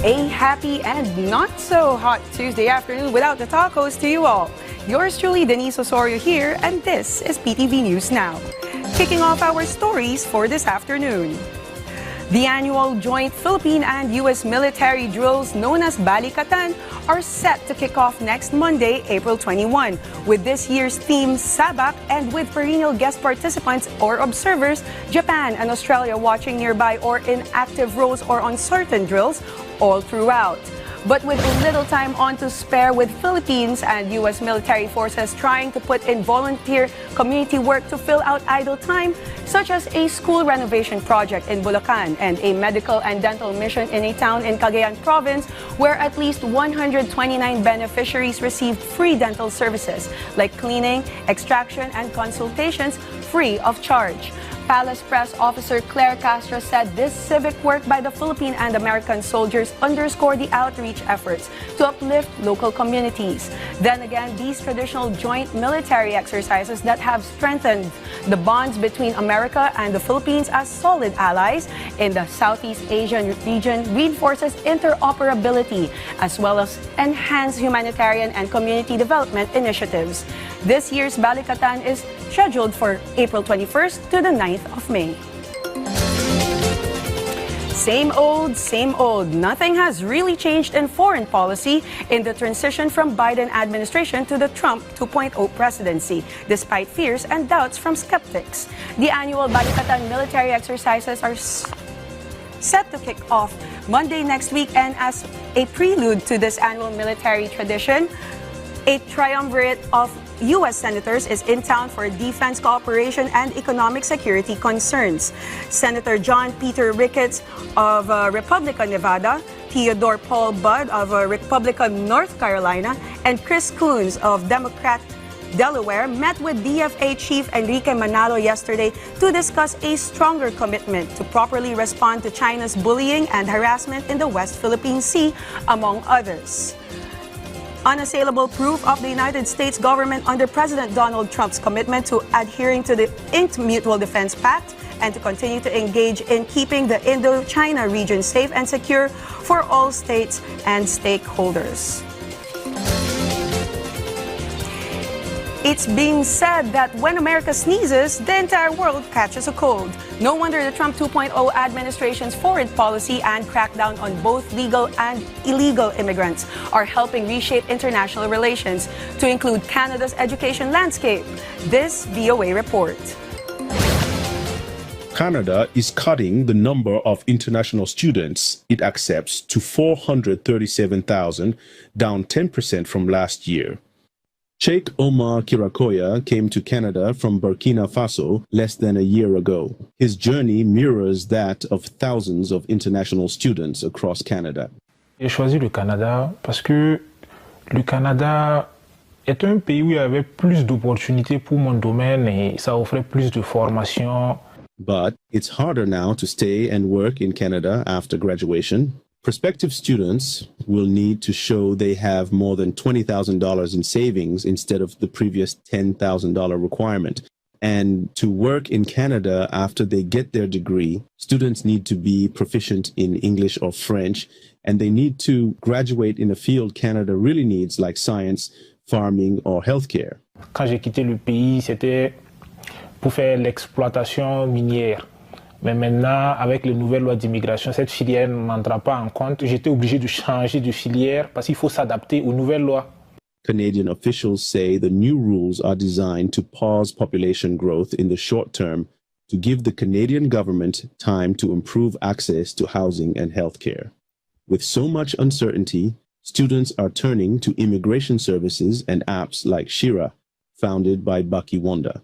A happy and not so hot Tuesday afternoon without the tacos to you all. Yours truly, Denise Osorio here, and this is PTV News Now. Kicking off our stories for this afternoon. The annual joint Philippine and U.S. military drills known as Balikatan are set to kick off next Monday, April 21, with this year's theme Sabak and with perennial guest participants or observers, Japan and Australia watching nearby or in active roles or on certain drills all throughout. But with little time on to spare, with Philippines and U.S. military forces trying to put in volunteer community work to fill out idle time, such as a school renovation project in Bulacan and a medical and dental mission in a town in Cagayan province where at least 129 beneficiaries received free dental services like cleaning, extraction, and consultations free of charge. Palace Press Officer Claire Castro said this civic work by the Philippine and American soldiers underscore the outreach efforts to uplift local communities. Then again, these traditional joint military exercises that have strengthened the bonds between America and the Philippines as solid allies in the Southeast Asian region reinforces interoperability as well as enhance humanitarian and community development initiatives. This year's Balikatan is scheduled for April 21st to the 9th of May. Same old. Nothing has really changed in foreign policy in the transition from Biden administration to the Trump 2.0 presidency, despite fears and doubts from skeptics. The annual Balikatan military exercises are set to kick off Monday next week, and as a prelude to this annual military tradition, a triumvirate of U.S. senators is in town for defense cooperation and economic security concerns. Senator John Peter Ricketts of Republican Nevada, Theodore Paul Budd of Republican North Carolina, and Chris Coons of Democrat Delaware met with DFA Chief Enrique Manalo yesterday to discuss a stronger commitment to properly respond to China's bullying and harassment in the West Philippine Sea, among others. Unassailable proof of the United States government under President Donald Trump's commitment to adhering to the Inked Mutual Defense Pact and to continue to engage in keeping the Indo-China region safe and secure for all states and stakeholders. It's being said that when America sneezes, the entire world catches a cold. No wonder the Trump 2.0 administration's foreign policy and crackdown on both legal and illegal immigrants are helping reshape international relations to include Canada's education landscape. This VOA report. Canada is cutting the number of international students it accepts to 437,000, down 10% from last year. Sheikh Omar Kirakoya came to Canada from Burkina Faso less than a year ago. His journey mirrors that of thousands of international students across Canada. J'ai choisi le Canada parce que le Canada est un pays où il y avait plus d'opportunités pour mon domaine et ça offrait plus de formation. But it's harder now to stay and work in Canada after graduation. Prospective students will need to show they have more than $20,000 in savings instead of the previous $10,000 requirement. And to work in Canada after they get their degree, students need to be proficient in English or French, and they need to graduate in a field Canada really needs, like science, farming, or healthcare. Quand j'ai quitté le pays, c'était pour faire l'exploitation minière. Mais maintenant, avec les nouvelles lois d'immigration, cette filière n'entra pas en compte. J'étais obligé de changer de filière parce qu'il faut s'adapter aux nouvelles lois. Canadian officials say the new rules are designed to pause population growth in the short term to give the Canadian government time to improve access to housing and healthcare. With so much uncertainty, students are turning to immigration services and apps like Shira, founded by Bucky Wanda.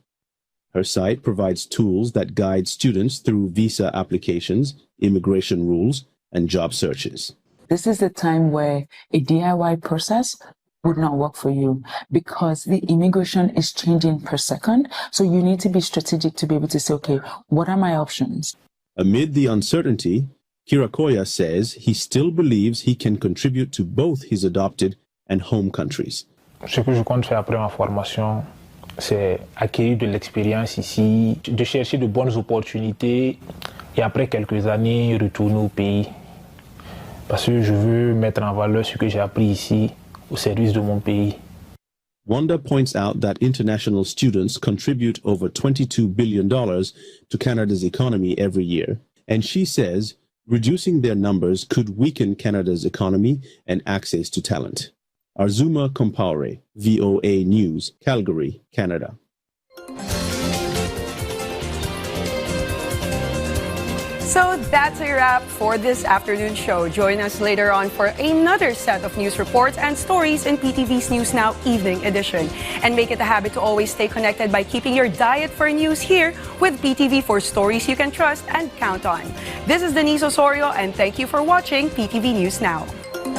Her site provides tools that guide students through visa applications, immigration rules, and job searches. This is the time where a DIY process would not work for you because the immigration is changing per second. So you need to be strategic to be able to say, okay, what are my options? Amid the uncertainty, Kirakoya says he still believes he can contribute to both his adopted and home countries. Ce que je compte faire après ma formation, c'est acquérir de l'expérience ici, de chercher de bonnes opportunités et après quelques années, retourner au pays. parce que je veux mettre en valeur ce que j'ai appris ici au service de mon pays. Wanda points out that international students contribute over $22 billion to Canada's economy every year, and she says reducing their numbers could weaken Canada's economy and access to talent. Arzuma Compaore, VOA News, Calgary, Canada. So that's a wrap for this afternoon show. Join us later on for another set of news reports and stories in PTV's News Now Evening Edition. And make it a habit to always stay connected by keeping your diet for news here with PTV for stories you can trust and count on. This is Denise Osorio, and thank you for watching PTV News Now.